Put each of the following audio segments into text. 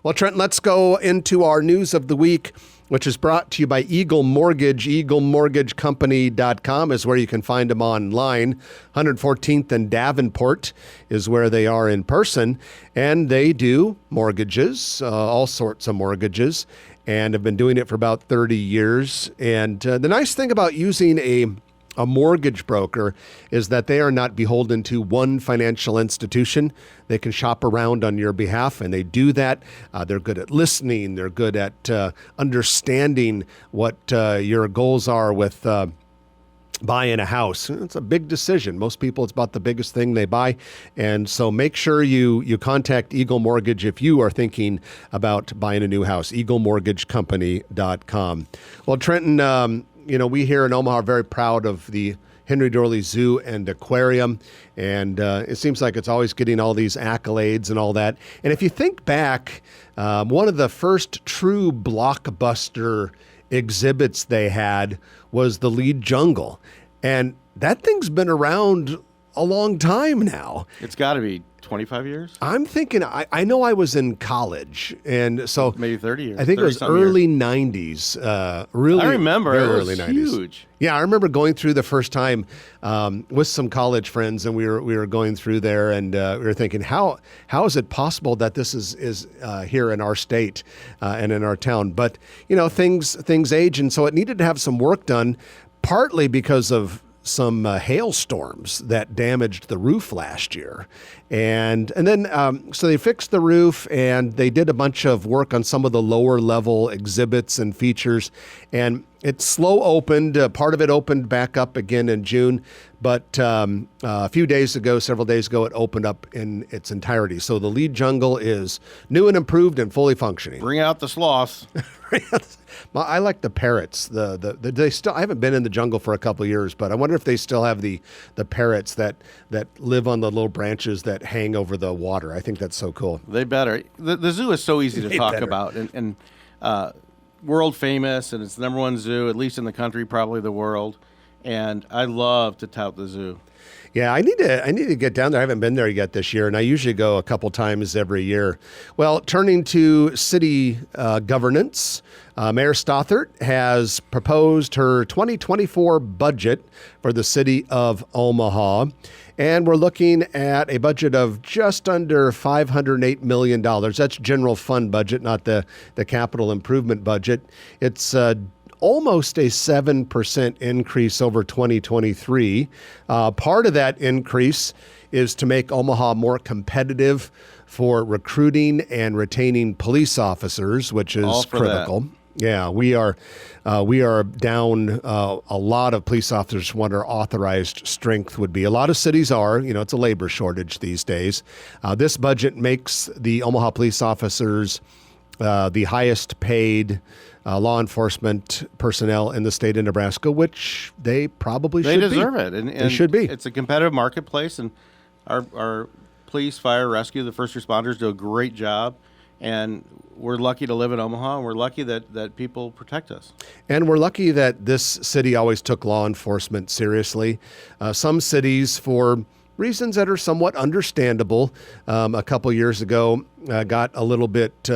Well, Trent, let's go into our news of the week, which is brought to you by Eagle Mortgage. EagleMortgageCompany.com is where you can find them online. 114th and Davenport is where they are in person. And they do mortgages, all sorts of mortgages, and have been doing it for about 30 years. And the nice thing about using a mortgage broker is that they are not beholden to one financial institution. They can shop around on your behalf, and they do that. They're good at listening. They're good at understanding what your goals are with buying a house. It's a big decision. Most people, it's about the biggest thing they buy. And so make sure you contact Eagle Mortgage if you are thinking about buying a new house. EagleMortgageCompany.com. Well, Trenton, we here in Omaha are very proud of the Henry Doorly Zoo and Aquarium, and it seems like it's always getting all these accolades and all that. And if you think back, one of the first true blockbuster exhibits they had was the Lead Jungle, and that thing's been around a long time now. It's got to be 25 years? I'm thinking, I know I was in college, and so maybe 30 years. I think it was early 90s. Really, I remember. Very it was early 90s. Huge. Yeah, I remember going through the first time with some college friends, and we were going through there, and we were thinking, how is it possible that this is here in our state and in our town? But things age, and so it needed to have some work done, partly because of some hailstorms that damaged the roof last year. And then so they fixed the roof, and they did a bunch of work on some of the lower level exhibits and features. And it slow opened. Part of it opened back up again in June. But several days ago, it opened up in its entirety. So the Lead Jungle is new and improved and fully functioning. Bring out the sloths. I like the parrots. They still. I haven't been in the jungle for a couple of years, but I wonder if they still have the parrots that live on the little branches that hang over the water. I think that's so cool. They better. The zoo is so easy to talk about, and world famous, and it's the number one zoo, at least in the country, probably the world. And I love to tout the zoo. Yeah, I need to get down there. I haven't been there yet this year, and I usually go a couple times every year. Well, turning to city governance, Mayor Stothert has proposed her 2024 budget for the city of Omaha, and we're looking at a budget of just under $508 million. That's general fund budget, not the capital improvement budget. It's almost a 7% increase over 2023. Part of that increase is to make Omaha more competitive for recruiting and retaining police officers, which is critical. That. Yeah, we are down a lot of police officers from what our authorized strength would be. A lot of cities are, it's a labor shortage these days. This budget makes the Omaha police officers the highest paid law enforcement personnel in the state of Nebraska, which they probably should be. They deserve it. And they should be. It's a competitive marketplace, and our police, fire, rescue, the first responders do a great job. And we're lucky to live in Omaha, and we're lucky that people protect us. And we're lucky that this city always took law enforcement seriously. Some cities, for reasons that are somewhat understandable, a couple years ago got a little bit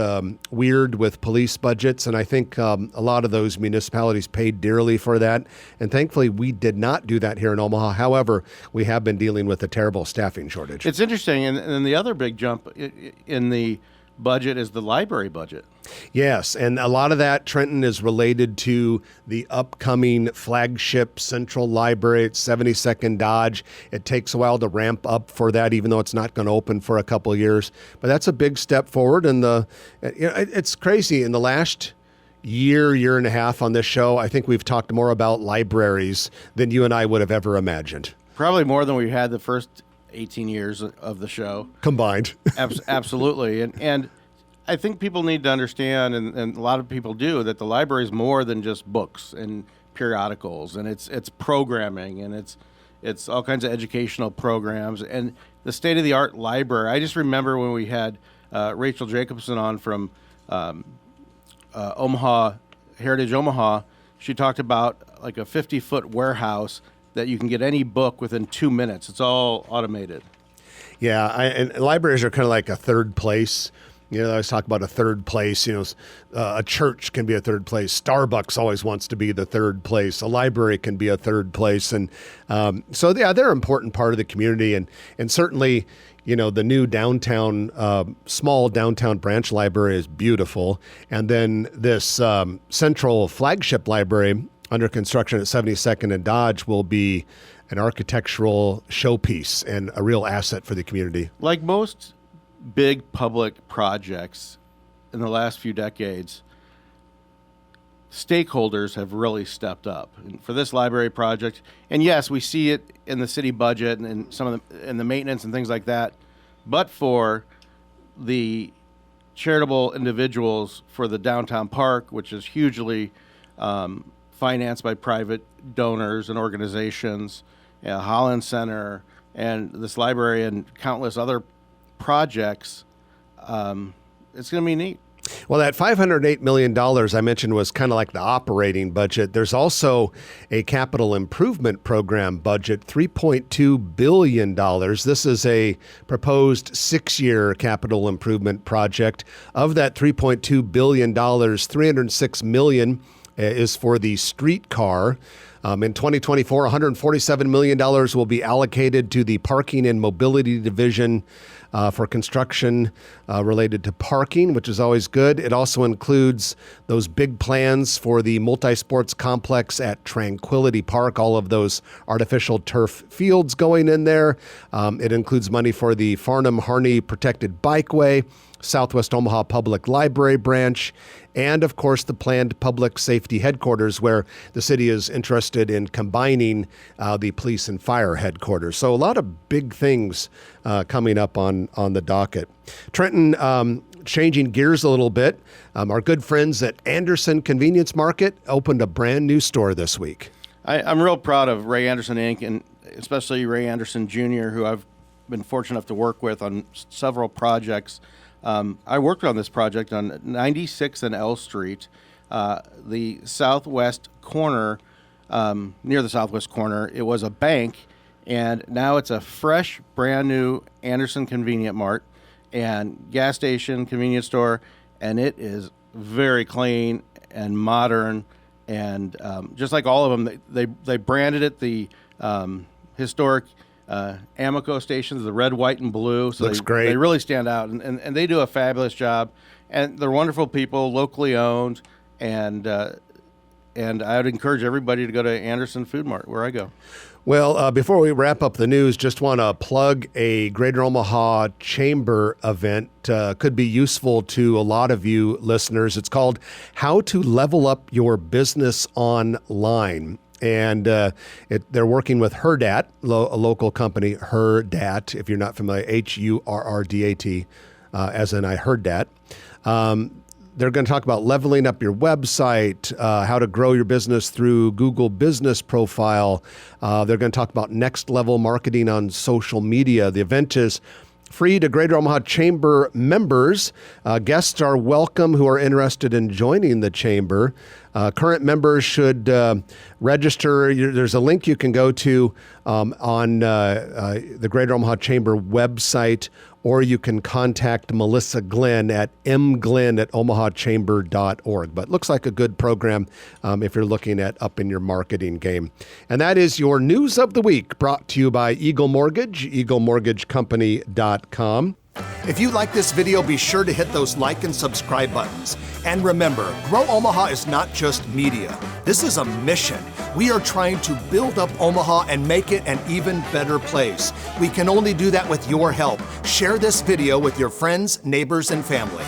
weird with police budgets, and I think a lot of those municipalities paid dearly for that. And thankfully, we did not do that here in Omaha. However, we have been dealing with a terrible staffing shortage. It's interesting, and the other big jump in the budget is the library budget. Yes, and a lot of that, Trenton, is related to the upcoming flagship Central Library at 72nd Dodge. It takes a while to ramp up for that, even though it's not going to open for a couple of years. But that's a big step forward. And it's crazy. In the last year and a half on this show, I think we've talked more about libraries than you and I would have ever imagined. Probably more than we had the first 18 years of the show combined. Absolutely. And I think people need to understand, and a lot of people do, that the library is more than just books and periodicals, and it's programming, and it's all kinds of educational programs, and the state-of-the-art library. I just remember when we had Rachel Jacobson on from Omaha, Heritage Omaha. She talked about like a 50-foot warehouse that you can get any book within 2 minutes. It's all automated. Yeah, and libraries are kind of like a third place You know, they always talk about a third place. You know, a church can be a third place. Starbucks always wants to be the third place. A library can be a third place. And so, yeah, they're an important part of the community. And certainly, you know, the new downtown, small downtown branch library is beautiful. And then this central flagship library under construction at 72nd and Dodge will be an architectural showpiece and a real asset for the community. Like most big public projects in the last few decades, stakeholders have really stepped up. And for this library project, and yes, we see it in the city budget and some of the maintenance and things like that, but for the charitable individuals for the downtown park, which is hugely financed by private donors and organizations, Holland Center, and this library and countless other projects, it's going to be neat. Well, that $508 million I mentioned was kind of like the operating budget. There's also a capital improvement program budget, $3.2 billion. This is a proposed 6-year capital improvement project. Of that $3.2 billion, $306 million is for the streetcar. In 2024, $147 million will be allocated to the Parking and Mobility Division for construction related to parking, which is always good. It also includes those big plans for the multi-sports complex at Tranquility Park, all of those artificial turf fields going in there. It includes money for the Farnham-Harney Protected Bikeway, Southwest Omaha Public Library branch, and of course the planned public safety headquarters where the city is interested in combining the police and fire headquarters. So a lot of big things coming up on the docket. Trenton, changing gears a little bit, our good friends at Anderson Convenience Market opened a brand new store this week. I'm real proud of Ray Anderson Inc., and especially Ray Anderson Jr., who I've been fortunate enough to work with on several projects. I worked on this project on 96 and L Street, the southwest corner, near the southwest corner. It was a bank, and now it's a fresh, brand new Anderson Convenient Mart and gas station, convenience store, and it is very clean and modern. And just like all of them, they branded it the historic Amoco stations, the red, white, and blue. So Looks great. They really stand out, and they do a fabulous job. And they're wonderful people, locally owned, and I would encourage everybody to go to Anderson Food Mart, where I go. Well, before we wrap up the news, just want to plug a Greater Omaha Chamber event. Could be useful to a lot of you listeners. It's called How to Level Up Your Business Online. And they're working with Hurrdat, a local company, Hurrdat, if you're not familiar, Hurrdat, as in I heard that. They're going to talk about leveling up your website, how to grow your business through Google Business Profile. They're going to talk about next level marketing on social media. The event is free to Greater Omaha Chamber members. Guests are welcome who are interested in joining the Chamber. Current members should register. There's a link you can go to on the Greater Omaha Chamber website, or you can contact Melissa Glenn at mglenn@omahachamber.org. But looks like a good program if you're looking at upping your marketing game. And that is your News of the Week, brought to you by Eagle Mortgage, eaglemortgagecompany.com. If you like this video, be sure to hit those like and subscribe buttons. And remember, Grow Omaha is not just media. This is a mission. We are trying to build up Omaha and make it an even better place. We can only do that with your help. Share this video with your friends, neighbors, and family.